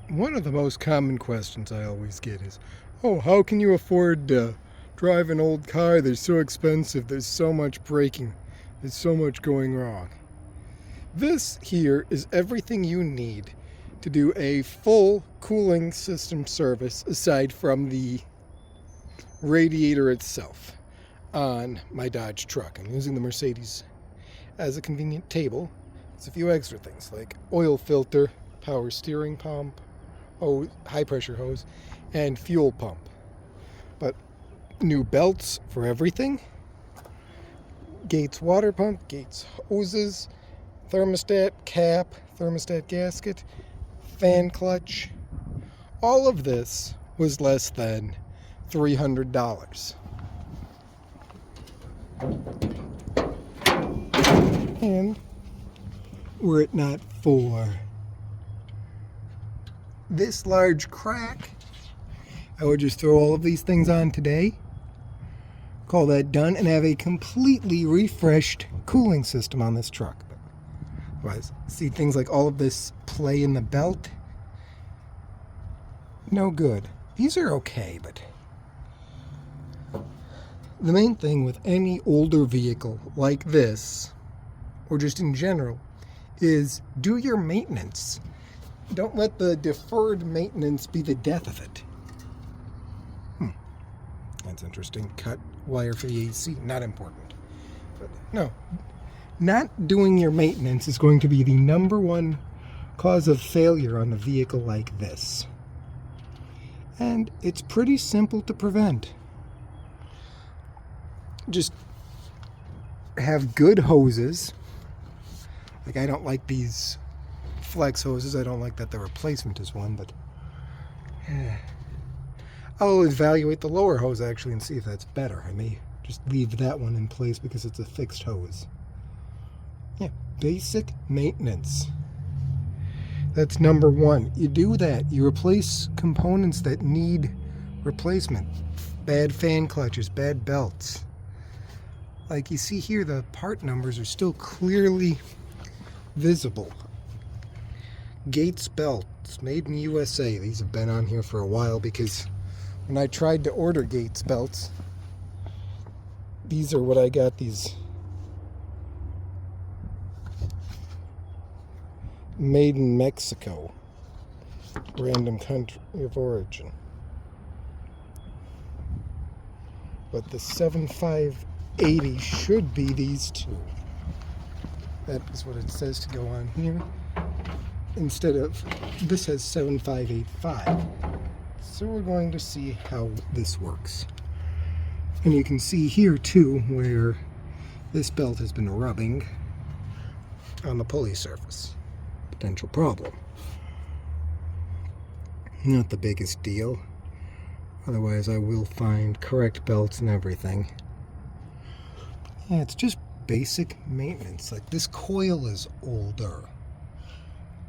One of the most common questions I always get is, oh, how can you afford to drive an old car? They're so expensive. There's so much braking. There's so much going wrong. This here is everything you need to do a full cooling system service aside from the radiator itself on my Dodge truck. I'm using the Mercedes as a convenient table. It's a few extra things like oil filter, power steering pump, high pressure hose, and fuel pump. But new belts for everything, Gates water pump, Gates hoses, thermostat cap, thermostat gasket, fan clutch. All of this was less than $300. And were it not for this large crack, I would just throw all of these things on today, call that done, and have a completely refreshed cooling system on this truck. But otherwise, see things like all of this play in the belt? No good. These are okay, but the main thing with any older vehicle like this, or just in general, is do your maintenance. Don't let the deferred maintenance be the death of it. That's interesting. Cut wire for the AC, not important. But no, not doing your maintenance is going to be the number one cause of failure on a vehicle like this. And it's pretty simple to prevent. Just have good hoses. Like, I don't like these flex hoses. I don't like that the replacement is one, but I'll evaluate the lower hose actually and see if that's better. I may just leave that one in place because it's a fixed hose. Yeah, basic maintenance. That's number one. You do that. You replace components that need replacement. Bad fan clutches, bad belts. Like you see here, the part numbers are still clearly visible. Gates belts, made in the USA. These have been on here for a while because when I tried to order Gates belts, these are what I got, these made in Mexico, random country of origin. But the 7580 should be these two. That is what it says to go on here. Instead of, this has 7585. So we're going to see how this works. And you can see here too where this belt has been rubbing on the pulley surface. Potential problem. Not the biggest deal. Otherwise I will find correct belts and everything. Yeah, it's just basic maintenance. Like, this coil is older,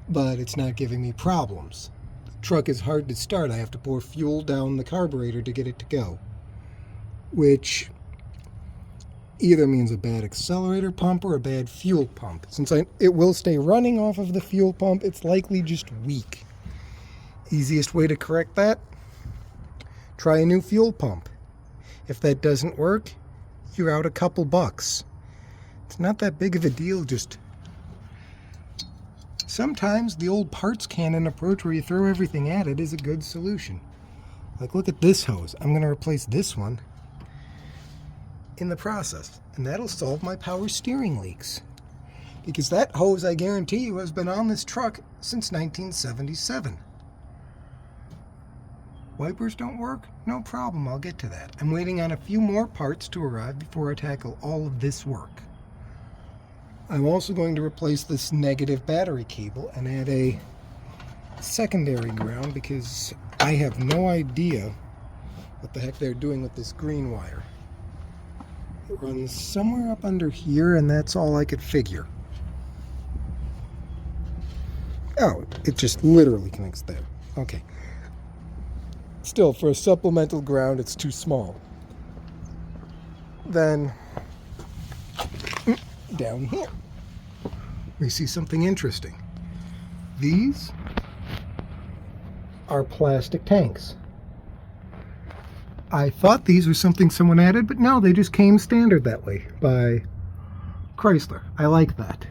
but it's not giving me problems. The truck is hard to start. I have to pour fuel down the carburetor to get it to go, which either means a bad accelerator pump or a bad fuel pump. Since it will stay running off of the fuel pump, it's likely just weak. Easiest way to correct that? Try a new fuel pump. If that doesn't work, you're out a couple bucks. It's not that big of a deal. Just sometimes the old parts cannon approach where you throw everything at it is a good solution. Like, look at this hose. I'm going to replace this one in the process, and that'll solve my power steering leaks. Because that hose, I guarantee you, has been on this truck since 1977. Wipers don't work? No problem, I'll get to that. I'm waiting on a few more parts to arrive before I tackle all of this work. I'm also going to replace this negative battery cable and add a secondary ground because I have no idea what the heck they're doing with this green wire. It runs somewhere up under here, and that's all I could figure. Oh, it just literally connects there. Okay. Still, for a supplemental ground, it's too small. Then, down here, we see something interesting. These are plastic tanks. I thought these were something someone added, but no, they just came standard that way by Chrysler. I like that.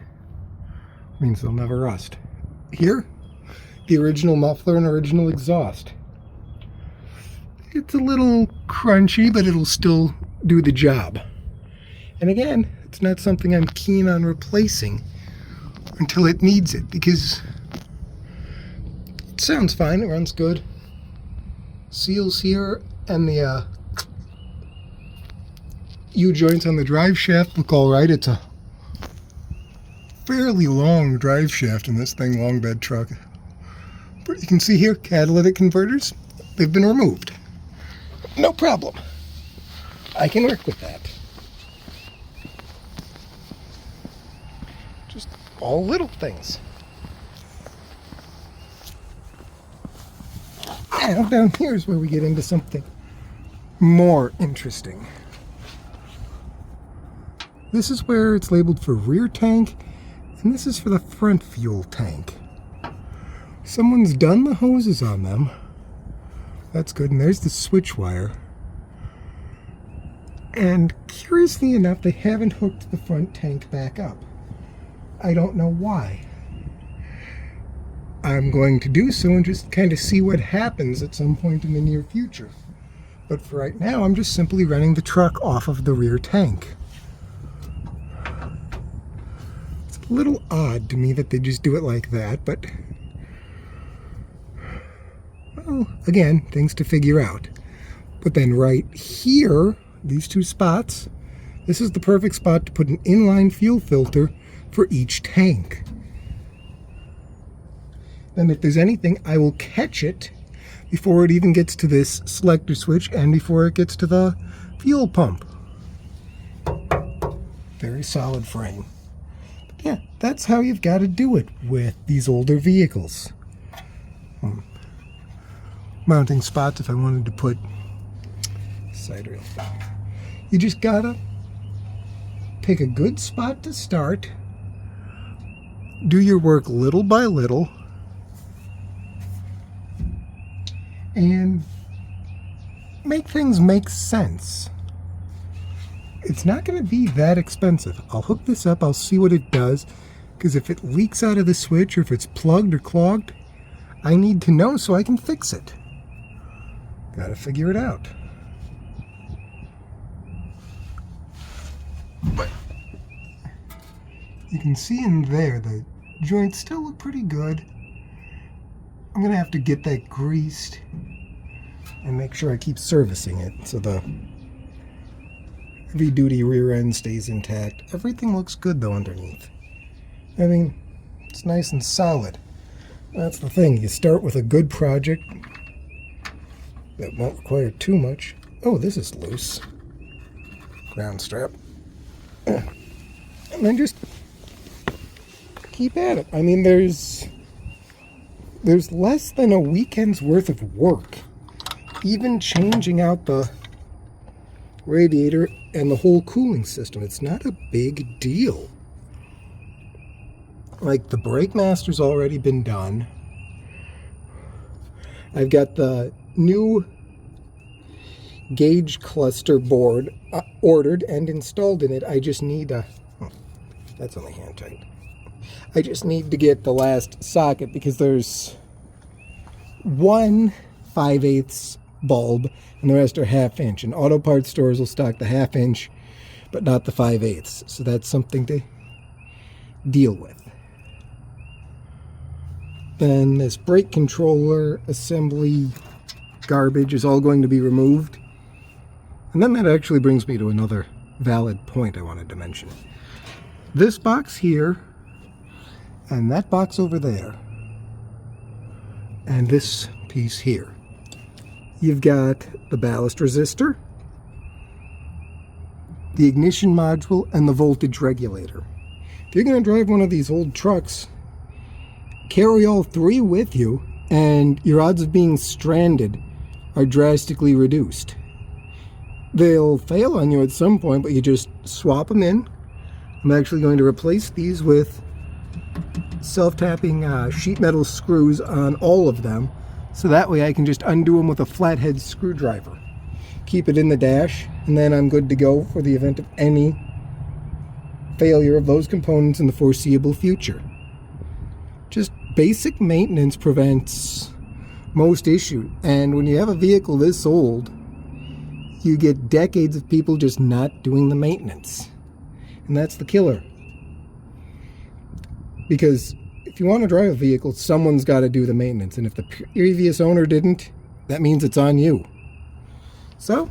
Means they'll never rust. Here, the original muffler and original exhaust. It's a little crunchy, but it'll still do the job. And again, it's not something I'm keen on replacing until it needs it, because it sounds fine, it runs good. Seals here and the U-joints on the drive shaft look all right. It's a fairly long drive shaft in this thing, long bed truck. But you can see here, catalytic converters, they've been removed. No problem. I can work with that. Just all little things. Now down here is where we get into something more interesting. This is where it's labeled for rear tank, and this is for the front fuel tank. Someone's done the hoses on them. That's good, and there's the switch wire. And curiously enough, they haven't hooked the front tank back up. I don't know why. I'm going to do so and just kind of see what happens at some point in the near future. But for right now, I'm just simply running the truck off of the rear tank. It's a little odd to me that they just do it like that, but well, again, things to figure out. But then right here, these two spots, this is the perfect spot to put an inline fuel filter for each tank. Then if there's anything, I will catch it before it even gets to this selector switch and before it gets to the fuel pump. Very solid frame. But yeah, that's how you've got to do it with these older vehicles. Mounting spots if I wanted to put side rail. You just gotta pick a good spot to start, do your work little by little, and make things make sense. It's not going to be that expensive. I'll hook this up, I'll see what it does, because if it leaks out of the switch or if it's plugged or clogged, I need to know so I can fix it. Gotta figure it out. But you can see in there the joints still look pretty good. I'm gonna have to get that greased and make sure I keep servicing it so the heavy duty rear end stays intact. Everything looks good though underneath. I mean, it's nice and solid. That's the thing, you start with a good project that won't require too much. Oh, this is loose. Ground strap. And then just keep at it. I mean, there's less than a weekend's worth of work. Even changing out the radiator and the whole cooling system. It's not a big deal. Like, the brake master's already been done. I've got the new gauge cluster board ordered and installed in it. I just need a... Oh, that's only hand tight. I just need to get the last socket because there's one 5/8 bulb and the rest are 1/2 inch. And auto parts stores will stock the 1/2 inch, but not the 5/8. So that's something to deal with. Then this brake controller assembly garbage is all going to be removed. And then that actually brings me to another valid point I wanted to mention. This box here, and that box over there, and this piece here. You've got the ballast resistor, the ignition module, and the voltage regulator. If you're going to drive one of these old trucks, carry all three with you, and your odds of being stranded are drastically reduced. They'll fail on you at some point, but you just swap them in. I'm actually going to replace these with self-tapping sheet metal screws on all of them, So that way I can just undo them with a flathead screwdriver. Keep it in the dash, and then I'm good to go for the event of any failure of those components in the foreseeable future. Just basic maintenance prevents most issues. And when you have a vehicle this old, you get decades of people just not doing the maintenance. And that's the killer. Because if you want to drive a vehicle, someone's got to do the maintenance. And if the previous owner didn't, that means it's on you. So,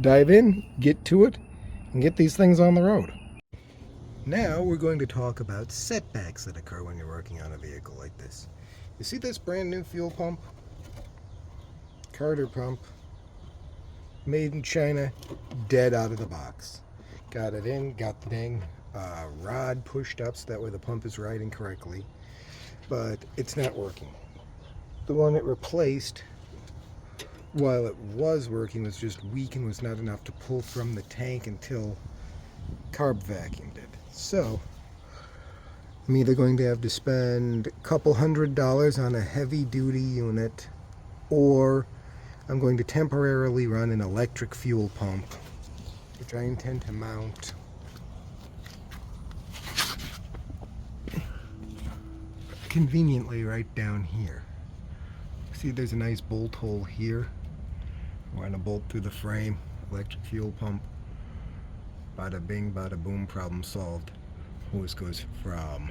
dive in, get to it, and get these things on the road. Now we're going to talk about setbacks that occur when you're working on a vehicle like this. You see this brand new fuel pump? Carter pump. Made in China, dead out of the box. Got it in, got the dang rod pushed up so that way the pump is riding correctly. But it's not working. The one it replaced, while it was working, was just weak and was not enough to pull from the tank until carb vacuumed it. So, I'm either going to have to spend a couple $100 on a heavy duty unit, or I'm going to temporarily run an electric fuel pump, which I intend to mount conveniently right down here. See, there's a nice bolt hole here. Run a bolt through the frame, electric fuel pump. Bada bing, bada boom, problem solved. Hose goes from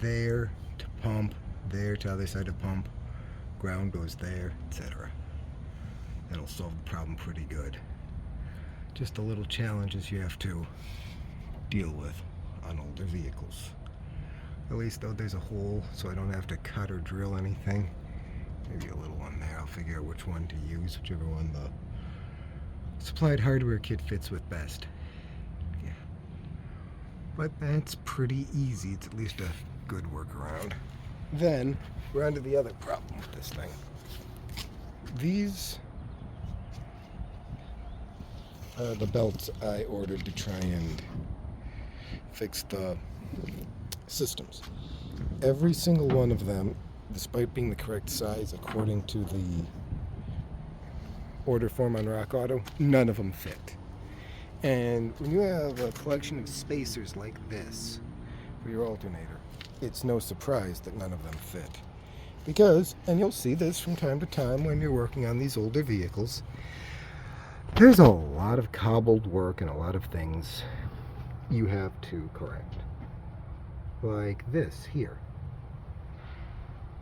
there to pump, there to other side of pump, ground goes there, etc. That'll solve the problem pretty good. Just the little challenges you have to deal with on older vehicles. At least though there's a hole, so I don't have to cut or drill anything. Maybe a little one there. I'll figure out which one to use, whichever one the supplied hardware kit fits with best. Yeah. But that's pretty easy. It's at least a good workaround. Then we're on to the other problem with this thing. These are the belts I ordered to try and fix the systems. Every single one of them, despite being the correct size according to the order form on Rock Auto, none of them fit. And when you have a collection of spacers like this for your alternator, it's no surprise that none of them fit. Because, and you'll see this from time to time when you're working on these older vehicles, there's a lot of cobbled work and a lot of things you have to correct. Like this here.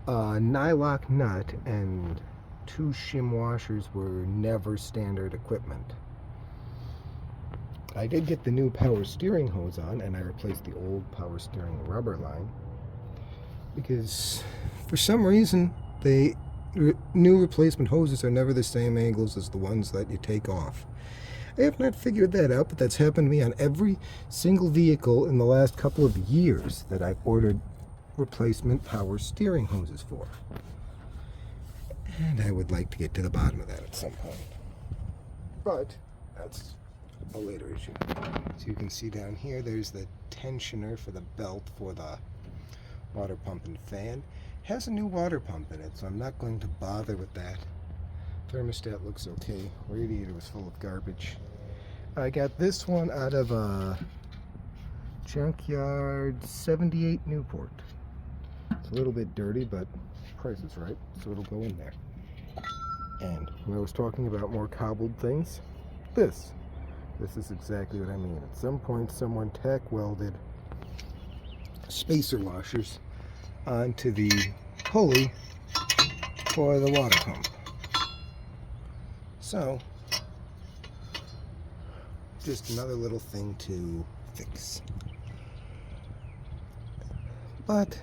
A nylock nut and 2 shim washers were never standard equipment. I did get the new power steering hose on, and I replaced the old power steering rubber line because for some reason the new replacement hoses are never the same angles as the ones that you take off. I have not figured that out, but that's happened to me on every single vehicle in the last couple of years that I've ordered replacement power steering hoses for. And I would like to get to the bottom of that at some point. But that's a later issue. So you can see down here, there's the tensioner for the belt for the water pump and fan. It has a new water pump in it, so I'm not going to bother with that. Thermostat looks okay. Radiator was full of garbage. I got this one out of a Junkyard 78 Newport. It's a little bit dirty, but price is right, so it'll go in there. And when I was talking about more cobbled things, this is exactly what I mean. At some point, someone tack welded spacer washers onto the pulley for the water pump. So, just another little thing to fix. But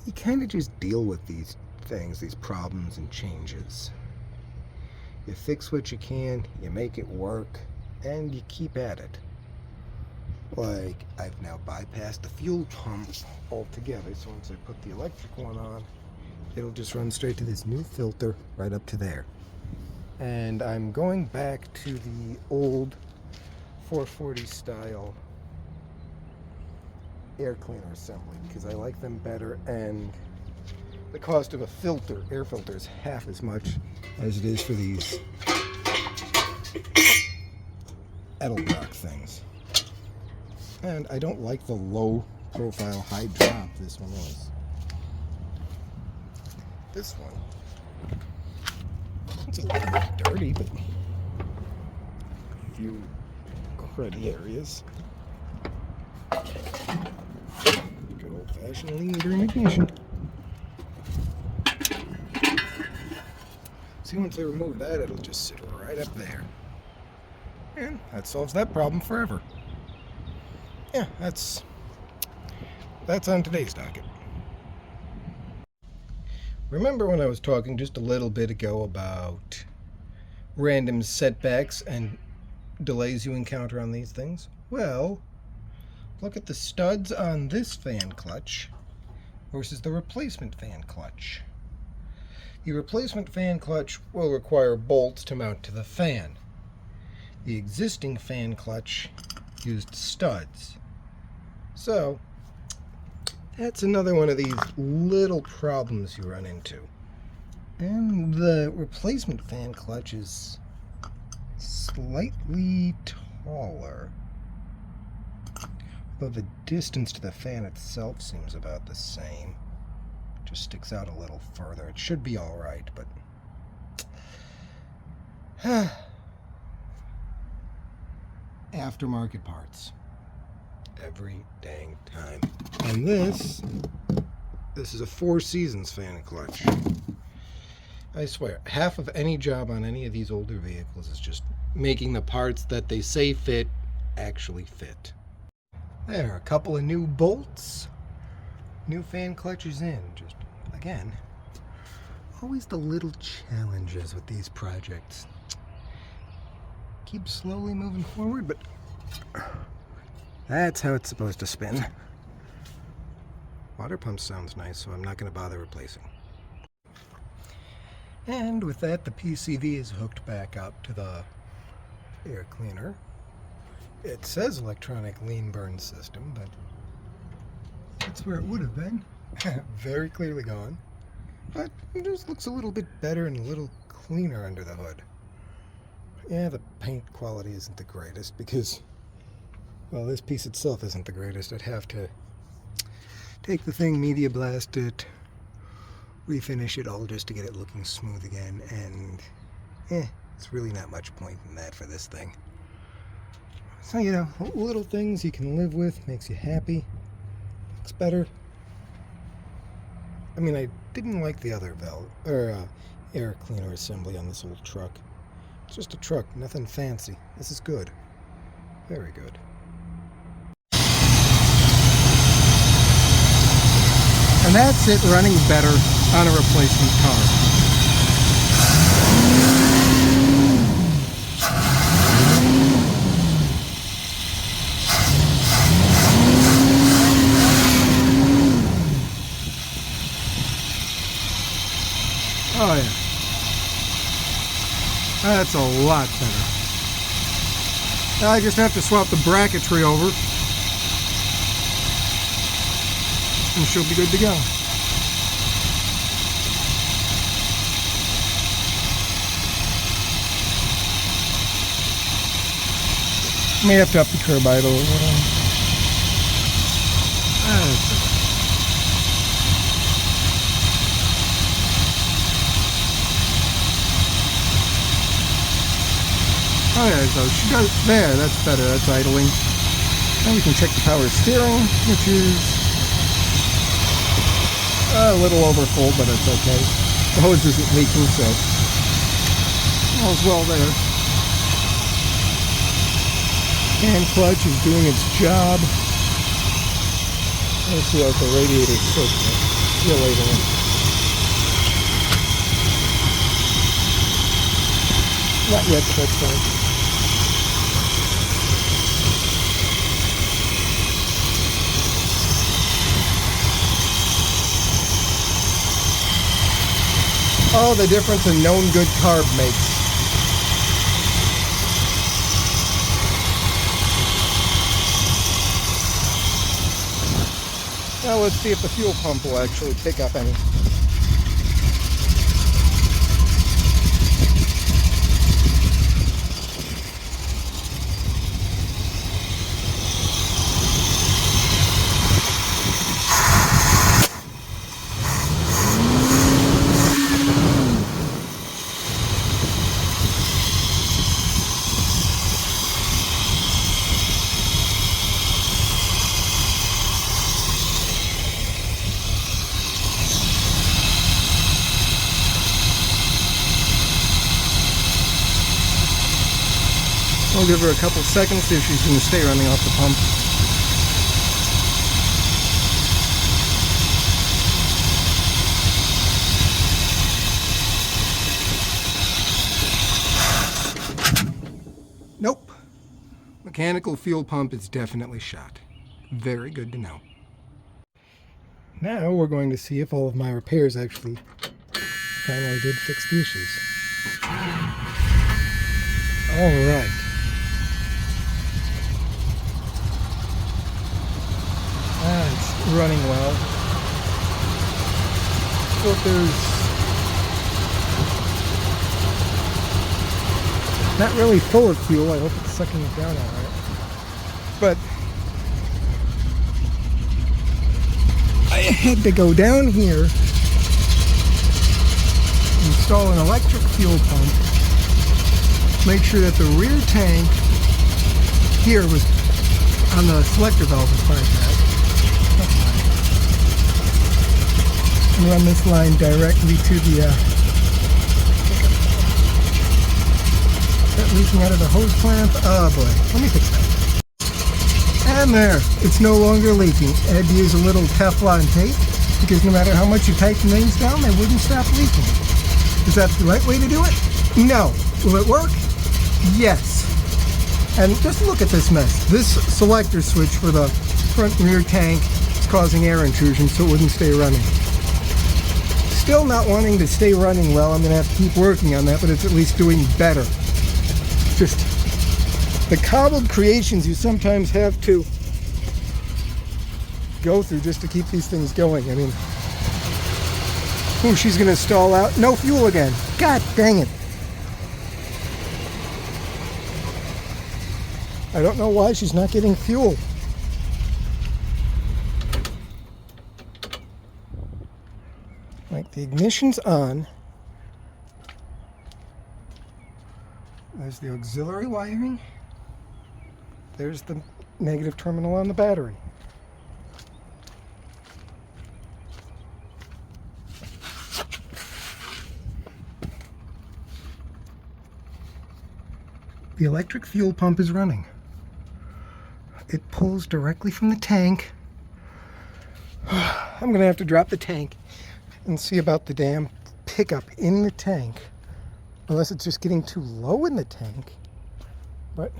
you kind of just deal with these things, these problems and changes. You fix what you can, you make it work, and you keep at it. Like, I've now bypassed the fuel pump altogether, so once I put the electric one on, it'll just run straight to this new filter right up to there. And I'm going back to the old 440 style air cleaner assembly because I like them better, and the cost of a filter, air filter, is half as much as it is for these Edelbrock things. And I don't like the low profile, high drop this one is. This one, it's a little bit dirty, but a few cruddy areas. Good old-fashioned lean during ignition. See, once I remove that, it'll just sit right up there. And that solves that problem forever. Yeah, that's on today's docket. Remember when I was talking just a little bit ago about random setbacks and delays you encounter on these things? Well, look at the studs on this fan clutch versus the replacement fan clutch. The replacement fan clutch will require bolts to mount to the fan. The existing fan clutch used studs. So, that's another one of these little problems you run into. And the replacement fan clutch is slightly taller, though the distance to the fan itself seems about the same. Just sticks out a little further. It should be all right, but aftermarket parts every dang time. And this is a Four Seasons fan clutch. I swear, half of any job on any of these older vehicles is just making the parts that they say fit actually fit. There, a couple of new bolts, new fan clutches in. Just, again, always the little challenges with these projects. Keep slowly moving forward, but that's how it's supposed to spin. Water pump sounds nice, so I'm not going to bother replacing. And with that, the PCV is hooked back up to the air cleaner. It says electronic lean burn system, but that's where it would have been. Very clearly gone. But it just looks a little bit better and a little cleaner under the hood. Yeah, the paint quality isn't the greatest because, well, this piece itself isn't the greatest. I'd have to take the thing, media blast it, refinish it all just to get it looking smooth again, and it's really not much point in that for this thing. So, you know, little things you can live with, makes you happy, looks better. I mean, I didn't like the other air cleaner assembly on this old truck. It's just a truck, nothing fancy. This is good. Very good. And that's it running better on a replacement car. Oh yeah. That's a lot better. Now I just have to swap the bracketry over and she'll be good to go. May have to up the curb idle. Oh yeah, so she does there, that's better, that's idling. Now we can check the power steering, which is a little over full, but it's okay. The hose isn't leaking, so all's well there. Hand clutch is doing its job. Let's see how the radiator's soaking it. See you later. Not yet, but that's fine. Oh, the difference a known good carb makes. Now let's see if the fuel pump will actually pick up any. I'll give her a couple seconds, see if she's going to stay running off the pump. Nope. Mechanical fuel pump is definitely shot. Very good to know. Now we're going to see if all of my repairs actually finally did fix the issues. All right. It's running well. Filters not really full of fuel. I hope it's sucking it down all right. But I had to go down here, install an electric fuel pump, make sure that the rear tank here was on the selector valve as far as that. And run this line directly to the that leaking out of the hose clamp. Oh boy, let me fix that. And there, it's no longer leaking. I had to use a little Teflon tape because no matter how much you tighten things down, they wouldn't stop leaking. Is that the right way to do it? No. Will it work? Yes. And just look at this mess. This selector switch for the front and rear tank is causing air intrusion, so it wouldn't stay running. Still not wanting to stay running well. I'm going to have to keep working on that, but it's at least doing better. Just the cobbled creations you sometimes have to go through just to keep these things going. I mean, she's going to stall out. No fuel again. God dang it. I don't know why she's not getting fuel. Like, the ignition's on. There's the auxiliary wiring. There's the negative terminal on the battery. The electric fuel pump is running. It pulls directly from the tank. I'm going to have to drop the tank and see about the damn pickup in the tank. Unless it's just getting too low in the tank. But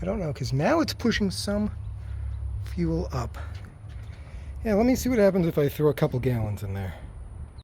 I don't know, because now it's pushing some fuel up. Yeah, let me see what happens if I throw a couple gallons in there.